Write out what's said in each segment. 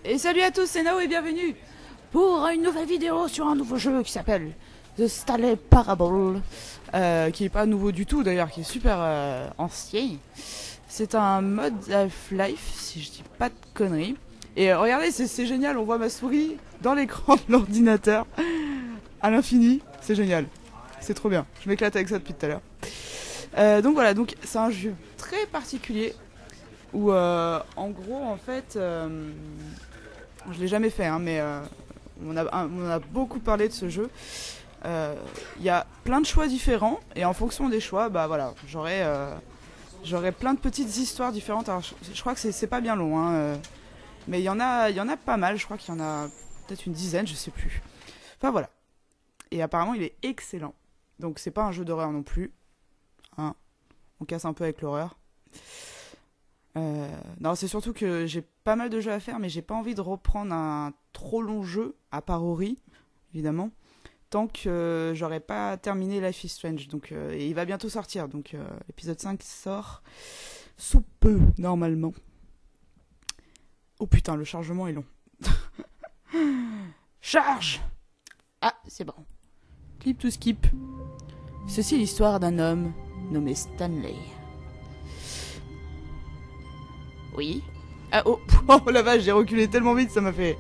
Et salut à tous, c'est Nao et bienvenue pour une nouvelle vidéo sur un nouveau jeu qui s'appelle Stanley Parable, qui est pas nouveau du tout d'ailleurs, qui est super ancien. C'est un mode Half-Life, si je dis pas de conneries. Et regardez, c'est génial, on voit ma souris dans l'écran de l'ordinateur à l'infini, c'est génial. C'est trop bien, je m'éclate avec ça depuis tout à l'heure. Donc voilà, donc c'est un jeu très particulier où en gros en fait je l'ai jamais fait hein, mais on a beaucoup parlé de ce jeu. Il y a plein de choix différents et en fonction des choix bah voilà j'aurai plein de petites histoires différentes. Alors je crois que c'est pas bien long hein, mais il y en a pas mal, je crois qu'il y en a peut-être une dizaine, je sais plus. Enfin voilà. Et apparemment il est excellent. Donc c'est pas un jeu d'horreur non plus. Hein. On casse un peu avec l'horreur. Non, c'est surtout que j'ai pas mal de jeux à faire, mais j'ai pas envie de reprendre un trop long jeu, à part Ori, évidemment, tant que j'aurais pas terminé Life is Strange. Donc, et il va bientôt sortir, donc l'épisode 5 sort sous peu, normalement. Oh putain, le chargement est long. Charge! Ah, c'est bon. Clip to skip. Ceci est l'histoire d'un homme nommé Stanley. Oui. Ah oh, oh la vache, j'ai reculé tellement vite, ça m'a fait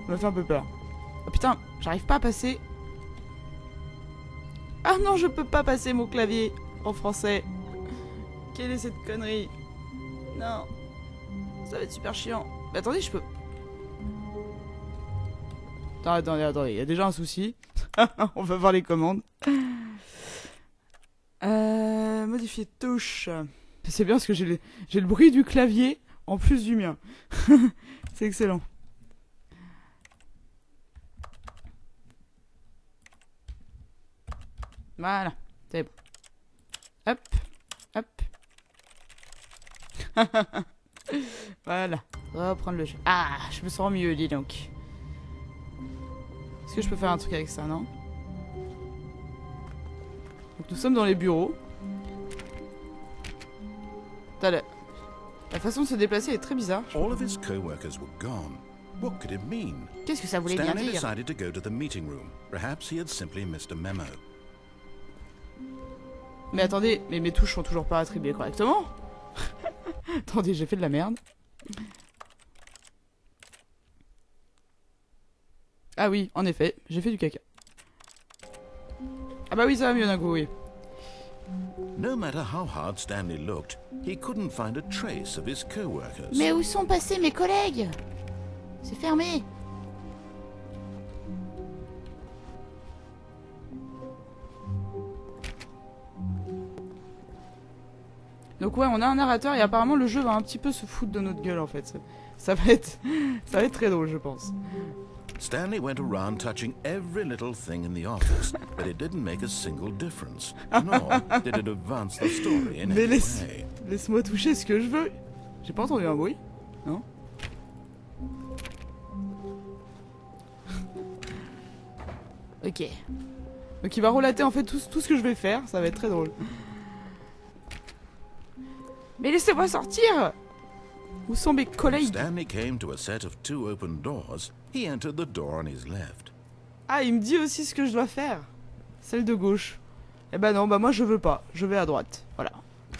un peu peur. Oh putain, j'arrive pas à passer. Ah non, je peux pas passer mon clavier en français. Quelle est cette connerie? Non. Ça va être super chiant. Mais attendez, je peux... Attendez, il y a déjà un souci. On va voir les commandes. Modifier touche. C'est bien parce que j'ai le bruit du clavier en plus du mien. C'est excellent. Voilà, c'est bon. Hop, hop. Voilà, reprendre le jeu. Ah, je me sens mieux, dis donc. Est-ce que je peux faire un truc avec ça, non? Donc nous sommes dans les bureaux. La façon de se déplacer est très bizarre. Qu'est-ce que ça voulait bien dire? Mais attendez, mais mes touches sont toujours pas attribuées correctement. Attendez, j'ai fait de la merde. Ah oui, en effet, j'ai fait du caca. Ah bah oui, ça va mieux d'un coup, oui. Mais où sont passés mes collègues? C'est fermé. Donc ouais, on a un narrateur et apparemment le jeu va un petit peu se foutre de notre gueule en fait. Ça va être très drôle, je pense. Stanley went around touching every little thing in the office, but it didn't make a single difference, nor did it advance the story in any way. Laisse-moi toucher ce que je veux. J'ai pas entendu un bruit, non? Ok. Donc il va relater en fait tout ce que je vais faire, ça va être très drôle. Mais laissez-moi sortir! Où sont mes collègues? Stanley came to a set of 2 open doors. He entered the door on his left. Ah, il me dit aussi ce que je dois faire. Celle de gauche. Eh ben non, bah moi je veux pas. Je vais à droite. Voilà.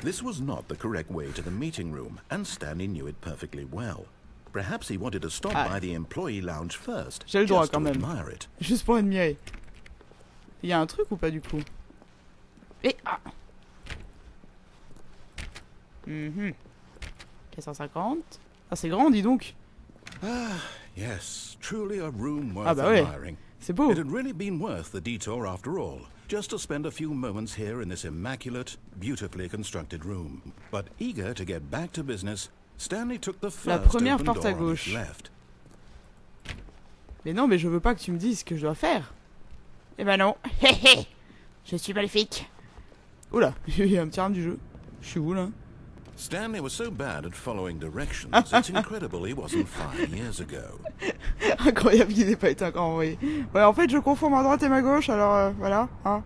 This was not the correct way to the meeting room, and Stanley knew it perfectly well. Perhaps he wanted to stop by the employee lounge first. J'ai le droit quand même. Juste pour admirer. Il y a un truc ou pas du coup? Et ah. 450. Ah, c'est grand, dis donc. Ah, yes, truly a room worth admiring. C'est beau. It had really been worth the detour after all, just to spend a few moments here in this immaculate, beautifully constructed room. But eager to get back to business, Stanley took the first open door on his left. Mais non, mais je veux pas que tu me dises ce que je dois faire. Eh ben non. Je suis maléfique. Oula, il y a un petit arme du jeu. Je suis où là? Stanley was so bad at following directions, it's incredible he wasn't 5 years ago. Incroyable qu'il n'ait pas été encore envoyé. Ouais, en fait, je confonds ma droite et ma gauche, alors voilà. Hein.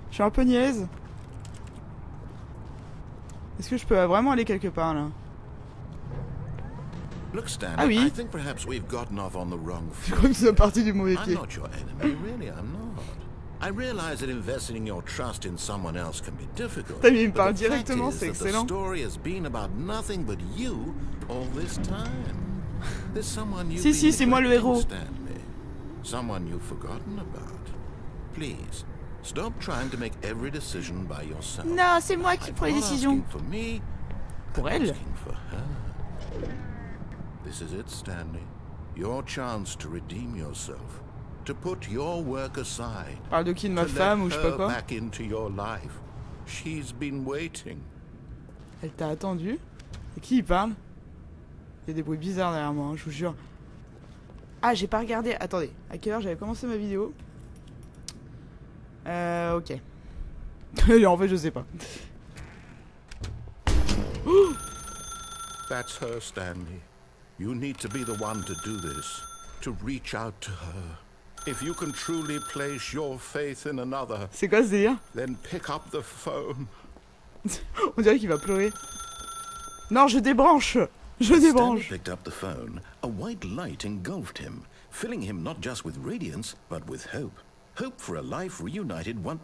Je suis un peu niaise. Est-ce que je peux vraiment aller quelque part là? Look, Stanley, Ah oui. I think perhaps we've gotten off on the wrong Je crois que c'est parti du mauvais I'm pied. not your enemy, really, I'm not. I realize that investing your trust in someone else can be difficult. Putain, mais il me but parle the fact directement, is c'est that the excellent. story has been about nothing but you all this time. There's someone you've Si, c'est moi le héros. Stanley. Someone you've forgotten about. Please, stop trying to make every decision by yourself. Non, c'est moi qui prends les décisions. For me, Pour elle. for her. This is it, Stanley. Your chance to redeem yourself. To put your work aside. Parle de qui, de ma femme ou je sais pas quoi. Back into your life. She's been waiting. Elle t'a attendu. Et qui il parle? Il y a des bruits bizarres derrière moi, hein, je vous jure. Ah, j'ai pas regardé. Attendez, à quelle heure j'avais commencé ma vidéo? Ok. En fait, je sais pas. That's her, Stanley. You need to be the one to do this. To reach out to her. If you can truly place your faith in another, C'est quoi ce délire? then pick up the phone. On dirait qu'il va pleurer. Non, je débranche. Je débranche. Stanley picked up the phone. A white light engulfed him, filling him not just with radiance, but with hope. Hope for a life reunited one...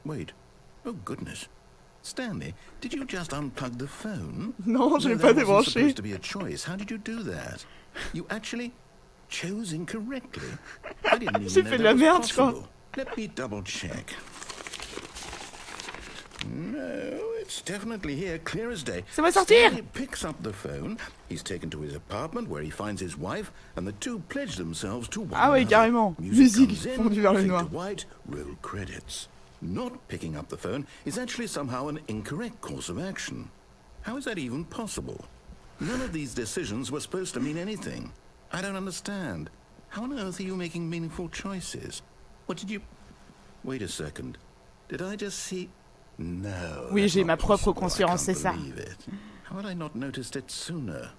Wait. Oh, goodness. Stanley, did you just unplug the phone? Non, je l'ai No, pas there wasn't débranché. supposed to be a choice. How did you do that? You actually chose incorrectly. I didn't even J'ai know fait de that la was merde, je crois. possible. Let me double check. No, it's definitely here, clear as day. Ça va sortir. Stanley picks up the phone. He's taken to his apartment where he finds his wife, and the two pledge themselves to one Ah ouais, another. carrément. Music Musique comes in, fondue vers le fade noir. to white, roll credits. Not picking up the phone is actually somehow an incorrect course of action. How is that even possible? None of these decisions were supposed to mean anything. I don't understand. How on earth are you making meaningful choices? What did you... Wait a second. Did I just see... No. Oui, that's j'ai not ma propre possible. I conscience, c'est can't ça. believe it. How had I not noticed it sooner?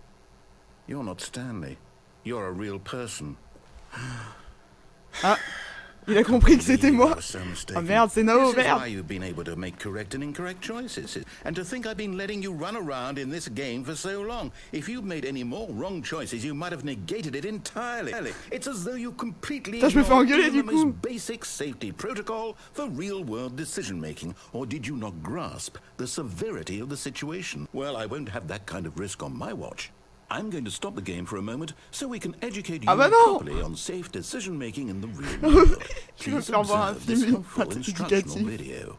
You're not Stanley. You're a real person. Ah, il a compris que c'était moi. Ah merde, c'est Nao, This is why merde. you've been able to make correct and incorrect choices. And to think I've been letting you run around in this game for so long. If you'd made any more wrong choices, you might have negated it entirely. It's as though you completely Putain, je me fais engueuler, ignored du the coup. most basic safety protocol for real-world decision-making. Or did you not grasp the severity of the situation? Well, I won't have that kind of risk on my watch. I'm going to stop the game for a moment so we can educate you Ah bah non. properly on safe decision-making in the real world. Tu vas Please faire voir un observe this film helpful instructional éducatif. video.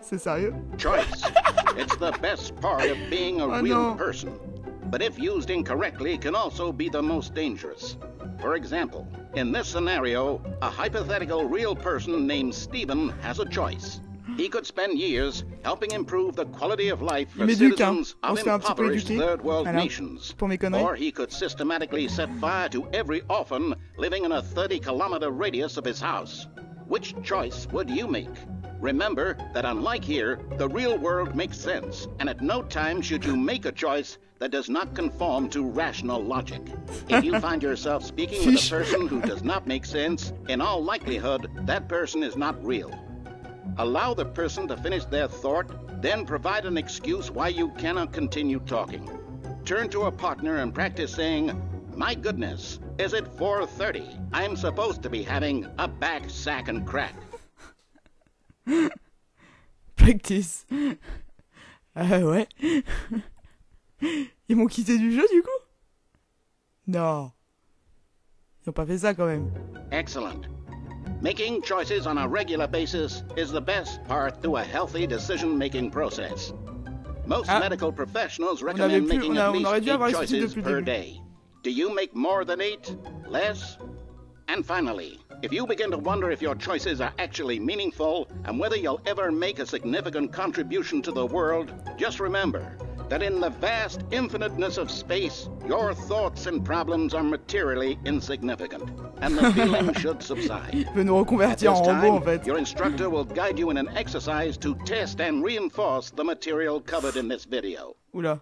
C'est sérieux? Choice. It's the best part of being a Oh, real no. person. But if used incorrectly, can also be the most dangerous. For example, in this scenario, a hypothetical real person named Stephen has a choice. He could spend years helping improve the quality of life for Il m'éduque, hein. citizens On of se fait un petit peu impoverished éduquer. third world Voilà. nations. Pour mes conneries. Or he could systematically set fire to every orphan living in a 30-kilometer radius of his house. Which choice would you make? Remember that unlike here, the real world makes sense, and at no time should you make a choice that does not conform to rational logic. If you find yourself speaking with a person who does not make sense, in all likelihood, that person is not real. Allow the person to finish their thought, then provide an excuse why you cannot continue talking. Turn to a partner and practice saying, "My goodness, is it 4:30? I'm supposed to be having a back, sack, and crack." Practice. Ouais. Ils m'ont quitté du jeu du coup? Non. Ils ont pas fait ça quand même. Excellent. Making choices on a regular basis is the best part to a healthy decision-making process. Most medical professionals recommend making at least 8 choices per day. Do you make more than 8? Less? And finally, if you begin to wonder if your choices are actually meaningful and whether you'll ever make a significant contribution to the world, just remember that in the vast infiniteness of space, your thoughts and problems are materially insignificant, and the feeling should subside. Il veut nous At reconvertir this en robot en time, fait. your instructor will guide you in an exercise to test and reinforce the material covered in this video. Oula.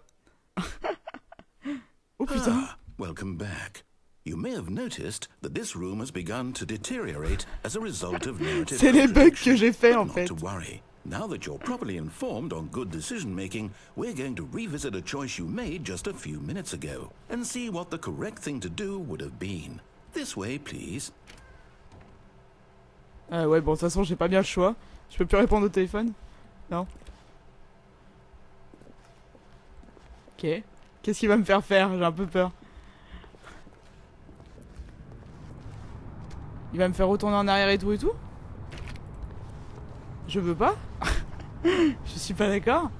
Oh putain. Welcome back. You may have noticed that this room has begun to deteriorate as a result of narrative C'est les bugs que contradiction. j'ai fait But en not fait. to worry. Now that you're properly informed on good decision making, we're going to revisit a choice you made just a few minutes ago and see what the correct thing to do would have been. This way, please. Ouais, bon, de toute façon, j'ai pas bien le choix. Je peux plus répondre au téléphone? Non. Ok. Qu'est-ce qu'il va me faire faire? J'ai un peu peur. Il va me faire retourner en arrière et tout et tout? Je veux pas. Je suis pas d'accord.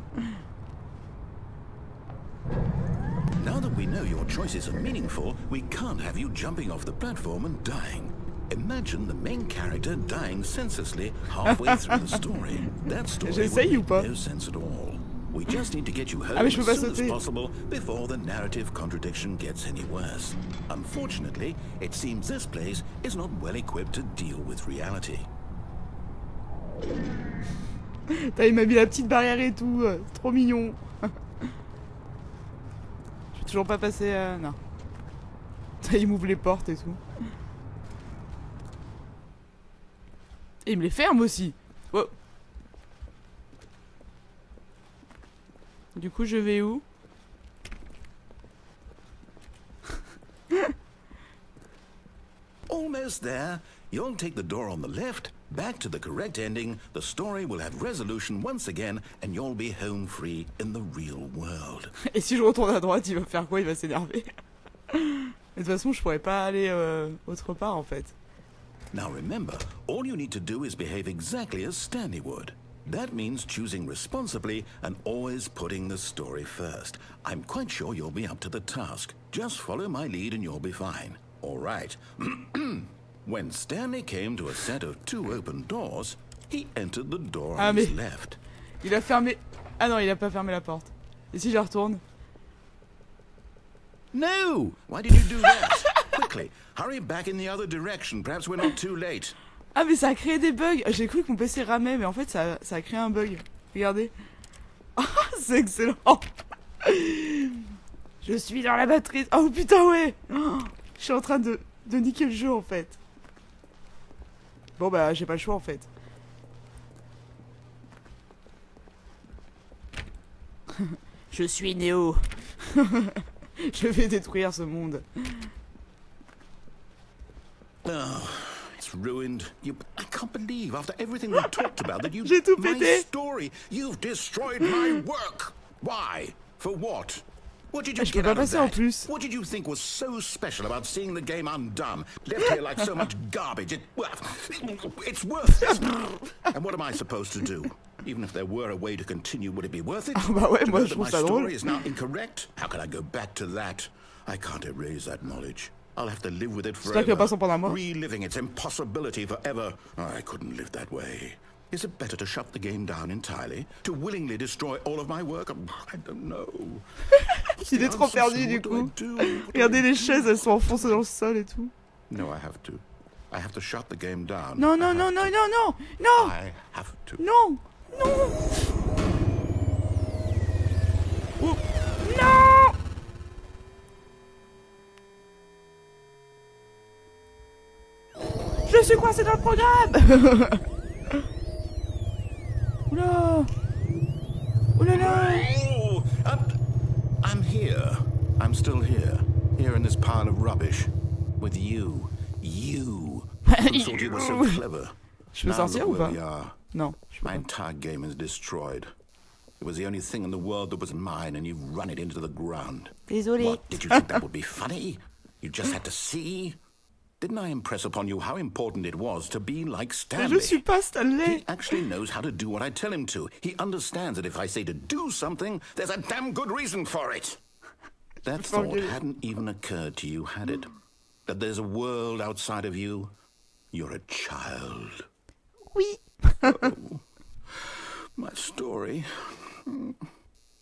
Now that we know your choices are meaningful, we can't have you jumping off the platform and dying. Imagine the main character dying senselessly halfway through the story. That story would make no sense at all. We just need to get you home as soon as possible before the narrative contradiction gets any worse. Unfortunately, it seems this place is not well equipped to deal with reality. Il m'a mis la petite barrière et tout, trop mignon. Je vais toujours pas passer non. Il m'ouvre les portes et tout. Et il me les ferme aussi. Oh. Du coup, je vais où? Almost there. You'll take the door on the left, back to the correct ending, the story will have resolution once again, and you'll be home free in the real world. Et si je retourne à droite, il va faire quoi? Il va s'énerver. De toute façon, je pourrais pas aller autre part en fait. Now remember, all you need to do is behave exactly as Stanley would. That means choosing responsibly and always putting the story first. I'm quite sure you'll be up to the task. Just follow my lead and you'll be fine. All right. When Stanley came to a set of 2 open doors, he entered the door on his left. Il a fermé... Ah non, il a pas fermé la porte. Et si je retourne? No! Why did you do that? Quickly, hurry back in the other direction. Perhaps we're not too late. Ah mais ça a créé des bugs. J'ai cru que mon PC ramait, mais en fait ça a créé un bug. Regardez. Ah, c'est excellent. Je suis dans la batterie. Oh putain ouais. Je suis en train de niquer le jeu en fait. Bon bah j'ai pas le choix en fait. Je suis Neo. Je vais détruire ce monde. Oh, it's ruined. I can't believe after everything we talked about that you... J'ai tout pété. My story. You've destroyed my work. Why? For what? What did you get out of that? What did you think was so special about seeing the game undone? Left here like so much garbage. It's worthless. And what am I supposed to do? Even if there were a way to continue, would it be worth it? Ah bah ouais, moi je trouve my ça drôle. Story is now incorrect? How can I go back to that? I can't erase that knowledge. I'll have to live with it forever. Reliving its impossibility forever. I couldn't live that way. Is it better to shut the game down entirely? To willingly destroy all of my work? I don't know. Il est trop perdu du coup. Regardez les chaises, elles sont enfoncées dans le sol et tout. No, I have to. I have to shut the game down. Non, non, non, non, non, non, non. I have to. Non, non. Oh. Non. Je suis coincé dans le programme. Oula. Oula là. Oh, I'm here. I'm still here. Here in this pile of rubbish. With you. You. Who thought you were so clever. Je peux sortir ou pas? Non. My entire game is destroyed. It was the only thing in the world that was mine, and you've run it into the ground. Désolé. What, did you think that would be funny? You just had to see? Didn't I impress upon you how important it was to be like Stanley? Je suis pas Stanley. He actually knows how to do what I tell him to. He understands that if I say to do something, there's a damn good reason for it. That thought hadn't even occurred to you, had it? That there's a world outside of you? You're a child. Oui. Oh, my story.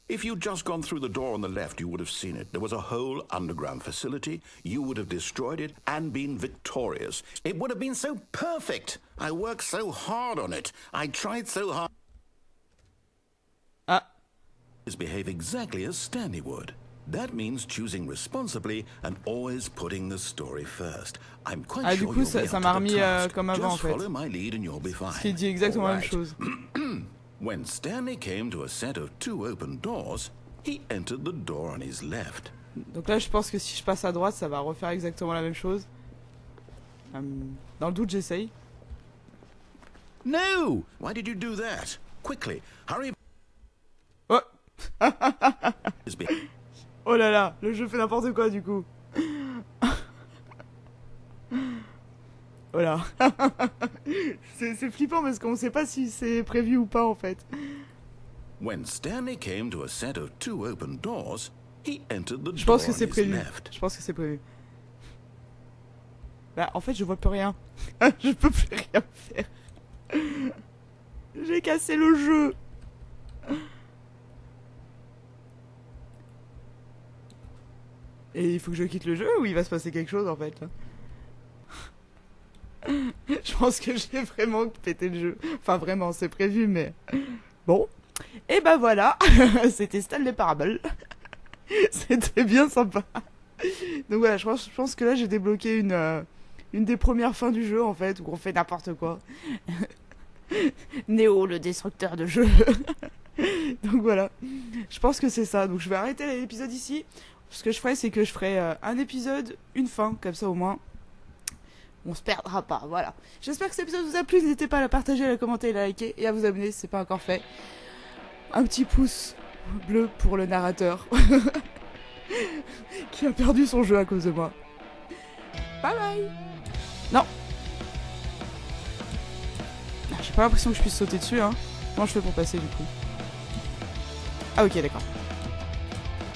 If you'd just gone through the door on the left, you would have seen it. There was a whole underground facility. You would have destroyed it and been victorious. It would have been so perfect. I worked so hard on it. I tried so hard. Behave exactly as Stanley would. That means choosing responsibly and always putting the story first. I'm quite sure du coup, ça m'a remis comme avant en fait. Follow my lead and you'll be fine. Ce qui dit exactement la même chose. When Stanley came to a set of 2 open doors, he entered the door on his left. Donc là, je pense que si je passe à droite, ça va refaire exactement la même chose. Dans le doute, j'essaye. No! Why did you do that? Quickly, hurry. Oh. Oh là là, le jeu fait n'importe quoi du coup. Oh là. C'est flippant parce qu'on sait pas si c'est prévu ou pas en fait. When Stanley came to a set of 2 open doors, he entered the Je door pense que on c'est his prévu. left. Je pense que c'est prévu. Bah en fait je vois plus rien. Je peux plus rien faire. J'ai cassé le jeu. Et il faut que je quitte le jeu ou il va se passer quelque chose en fait là. Je pense que j'ai vraiment pété le jeu. Enfin vraiment c'est prévu mais... Bon. Et bah voilà. C'était Stanley Parable. C'était bien sympa. Donc voilà, je pense que là j'ai débloqué une des premières fins du jeu en fait, où on fait n'importe quoi. Neo, le destructeur de jeu. Donc voilà, je pense que c'est ça. Donc je vais arrêter l'épisode ici. Ce que je ferai, c'est que je ferai un épisode, une fin, comme ça au moins on se perdra pas, voilà. J'espère que cet épisode vous a plu, n'hésitez pas à la partager, à la commenter, à la liker et à vous abonner si c'est pas encore fait. Un petit pouce bleu pour le narrateur qui a perdu son jeu à cause de moi. Bye bye. Non. J'ai pas l'impression que je puisse sauter dessus, hein. Comment je fais pour passer du coup? Ah ok, d'accord.